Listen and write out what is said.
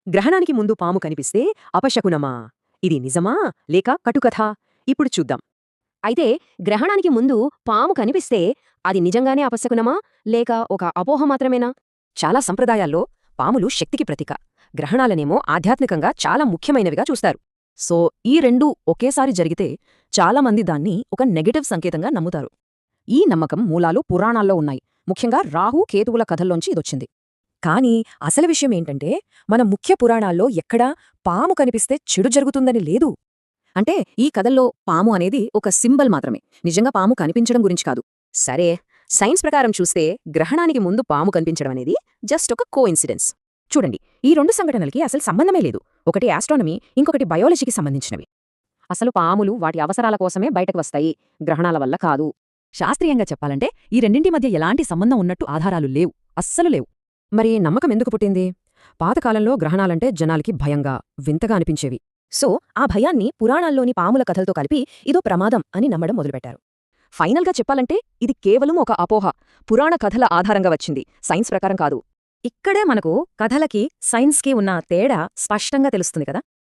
గ్రహణానికి ముందు పాము కనిపిస్తే అపశకునమా? ఇది నిజమా లేక కటుకథా? ఇప్పుడు చూద్దాం. అయితే గ్రహణానికి ముందు పాము కనిపిస్తే అది నిజంగానే అపశకునమా లేక ఒక అపోహ మాత్రమేనా? చాలా సంప్రదాయాల్లో పాములు శక్తికి ప్రతీక, గ్రహణాలనేమో ఆధ్యాత్మికంగా చాలా ముఖ్యమైనవిగా చూస్తారు. సో ఈ రెండూ ఒకేసారి జరిగితే చాలామంది దాన్ని ఒక నెగటివ్ సంకేతంగా నమ్ముతారు. ఈ నమ్మకం మూలాలు పురాణాల్లో ఉన్నాయి. ముఖ్యంగా రాహు కేతువుల కథల్లోంచి ఇదొచ్చింది. కానీ అసలు విషయమేంటంటే, మన ముఖ్య పురాణాల్లో ఎక్కడా పాము కనిపిస్తే చెడు జరుగుతుందని లేదు. అంటే ఈ కథల్లో పాము అనేది ఒక సింబల్ మాత్రమే, నిజంగా పాము కనిపించడం గురించి కాదు. సరే, సైన్స్ ప్రకారం చూస్తే గ్రహణానికి ముందు పాము కనిపించడం అనేది జస్ట్ ఒక కోఇన్సిడెన్స్. చూడండి, ఈ రెండు సంఘటనలకి అసలు సంబంధమే లేదు. ఒకటి ఆస్ట్రానమీ, ఇంకొకటి బయాలజీకి సంబంధించినవి. అసలు పాములు వాటి అవసరాల కోసమే బయటకు వస్తాయి, గ్రహణాల వల్ల కాదు. శాస్త్రీయంగా చెప్పాలంటే ఈ రెండింటి మధ్య ఎలాంటి సంబంధం ఉన్నట్టు ఆధారాలు లేవు, అస్సలు లేవు. మరి నమ్మకం ఎందుకు పుట్టింది? పాతకాలంలో గ్రహణాలంటే జనాలకి భయంగా, వింతగా అనిపించేవి. సో ఆ భయాన్ని పురాణాల్లోని పాముల కథలతో కలిపి ఇదో ప్రమాదం అని నమ్మడం మొదలుపెట్టారు. ఫైనల్గా చెప్పాలంటే ఇది కేవలం ఒక అపోహ, పురాణ కథల ఆధారంగా వచ్చింది, సైన్స్ ప్రకారం కాదు. ఇక్కడే మనకు కథలకి సైన్స్కి ఉన్న తేడా స్పష్టంగా తెలుస్తుంది కదా.